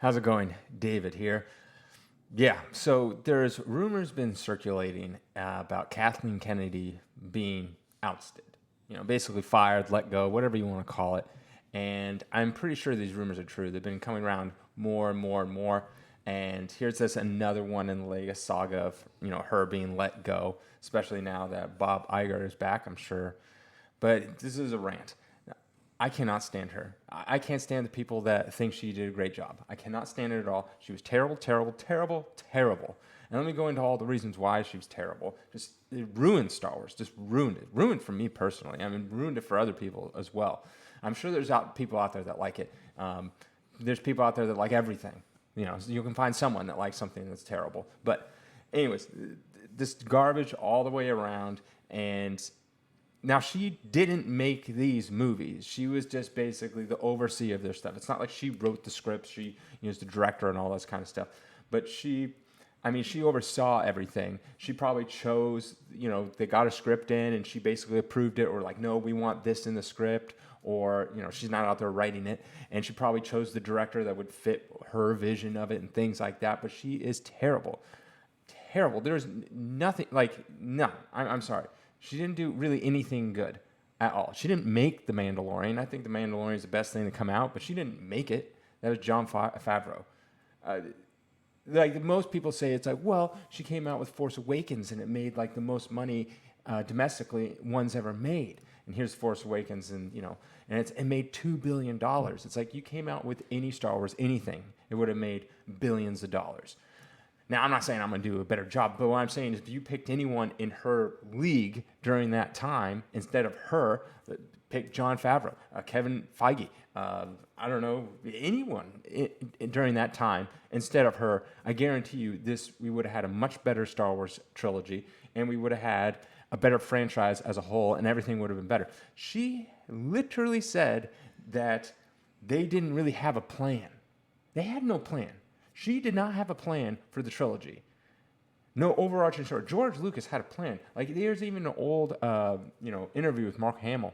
How's it going? David here. Yeah, so there's rumors been circulating about Kathleen Kennedy being ousted. Basically fired, let go, whatever you want to call it. And I'm pretty sure these rumors are true. They've been coming around more and more and more. And here's this another one in the latest saga of her being let go, especially now that Bob Iger is back. I'm sure, but this is a rant. I cannot stand her. I can't stand the people that think she did a great job. I cannot stand it at all. She was terrible, terrible, terrible, terrible. And let me go into all the reasons why she was terrible. Just it ruined Star Wars. Just ruined it. Ruined for me personally. I mean, ruined it for other people as well. I'm sure there's people out there that like it. There's people out there that like everything. So you can find someone that likes something that's terrible. But anyways, this garbage all the way around. And now, she didn't make these movies. She was just basically the overseer of their stuff. It's not like she wrote the scripts. She was the director and all this kind of stuff. But she oversaw everything. She probably chose, they got a script in and she basically approved it, or like, no, we want this in the script. Or, she's not out there writing it. And she probably chose the director that would fit her vision of it and things like that. But she is terrible. Terrible. There's nothing, no, I'm sorry. She didn't do really anything good at all. She didn't make The Mandalorian. I think The Mandalorian is the best thing to come out, but she didn't make it. That was Jon Favreau. Most people say, it's like, well, she came out with Force Awakens and it made like the most money domestically one's ever made. And here's Force Awakens, and it made $2 billion. It's like you came out with any Star Wars, anything, it would have made billions of dollars. Now, I'm not saying I'm going to do a better job, but what I'm saying is if you picked anyone in her league during that time, instead of her, pick Jon Favreau, Kevin Feige, I don't know, anyone during that time, instead of her, I guarantee you we would have had a much better Star Wars trilogy, and we would have had a better franchise as a whole, and everything would have been better. She literally said that they didn't really have a plan. They had no plan. She did not have a plan for the trilogy. No overarching story. George Lucas had a plan. Like, there's even an old, interview with Mark Hamill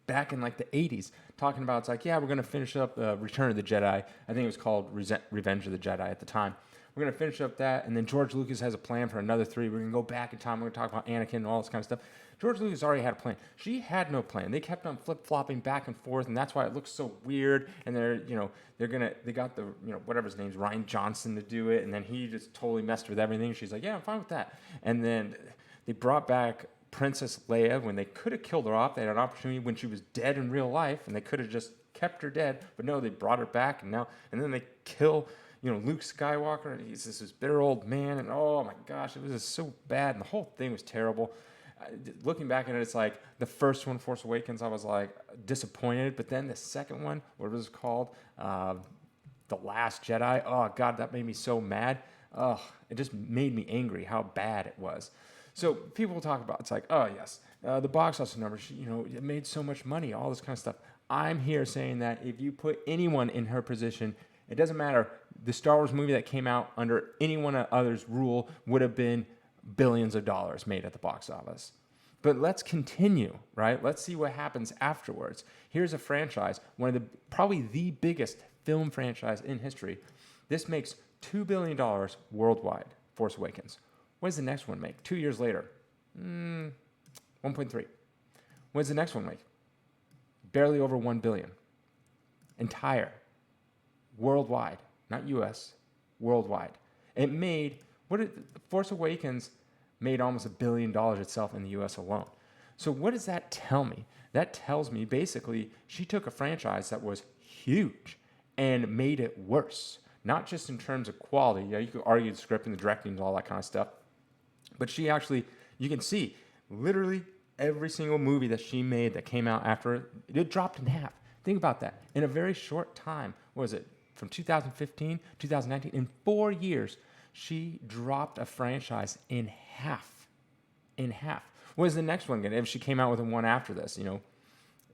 back in like the 80s talking about, it's like, yeah, we're going to finish up Return of the Jedi. I think it was called Revenge of the Jedi at the time. We're going to finish up that, and then George Lucas has a plan for another 3. We're going to go back in time. We're going to talk about Anakin and all this kind of stuff. George Lucas already had a plan. She had no plan. They kept on flip-flopping back and forth, and that's why it looks so weird. And they got the, whatever his name's, Ryan Johnson to do it, and then he just totally messed with everything. She's like, yeah, I'm fine with that. And then they brought back Princess Leia when they could have killed her off. They had an opportunity when she was dead in real life, and they could have just kept her dead. But no, they brought her back, and then they kill Luke Skywalker, and he's this bitter old man, and oh my gosh, it was just so bad, and the whole thing was terrible. Looking back at it, it's like the first one, Force Awakens, I was like disappointed, but then the second one, what was it called? The Last Jedi. Oh God, that made me so mad. Oh, it just made me angry how bad it was. So people will talk about, it's like, oh yes, the box office numbers, it made so much money, all this kind of stuff. I'm here saying that if you put anyone in her position, it doesn't matter. The Star Wars movie that came out under anyone other's rule would have been billions of dollars made at the box office. But let's continue, right? Let's see what happens afterwards. Here's a franchise, probably the biggest film franchise in history. This makes $2 billion worldwide, Force Awakens. What does the next one make? 2 years later, 1.3. What does the next one make? Barely over 1 billion. Entire. Worldwide, not US, worldwide. It made, Force Awakens made almost $1 billion itself in the US alone. So what does that tell me? That tells me basically she took a franchise that was huge and made it worse. Not just in terms of quality. You could argue the script and the directing and all that kind of stuff. But she actually, you can see, literally every single movie that she made that came out after it dropped in half. Think about that. In a very short time, what was it? From 2015, 2019, in 4 years, she dropped a franchise in half. In half. What is the next one going to? If she came out with one after this,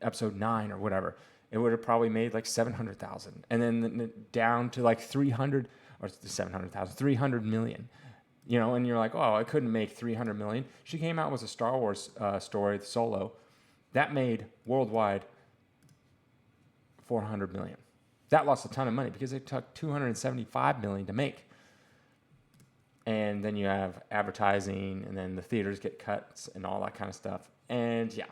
episode 9 or whatever, it would have probably made like 700,000. And then down to like 300, or 700,000, 300 million. And you're like, oh, I couldn't make 300 million. She came out with a Star Wars story, Solo. That made worldwide 400 million. That lost a ton of money because it took $275 million to make. And then you have advertising, and then the theaters get cuts and all that kind of stuff. And yeah,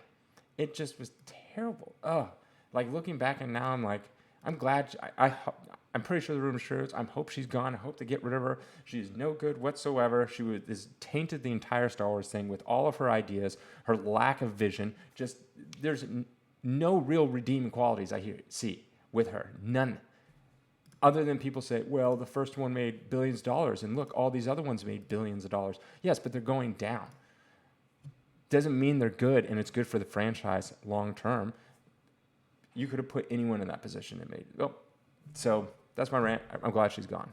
it just was terrible. Oh, like looking back, and now I'm like, I'm glad. I'm pretty sure the rumor shares. I hope she's gone. I hope they get rid of her. She's no good whatsoever. She is tainted the entire Star Wars thing with all of her ideas, her lack of vision. Just there's no real redeeming qualities I see with her. None. Other than people say, well, the first one made billions of dollars, and look, all these other ones made billions of dollars. Yes, but they're going down. Doesn't mean they're good, and it's good for the franchise long term. You could have put anyone in that position and made. Oh, so that's my rant. I'm glad she's gone.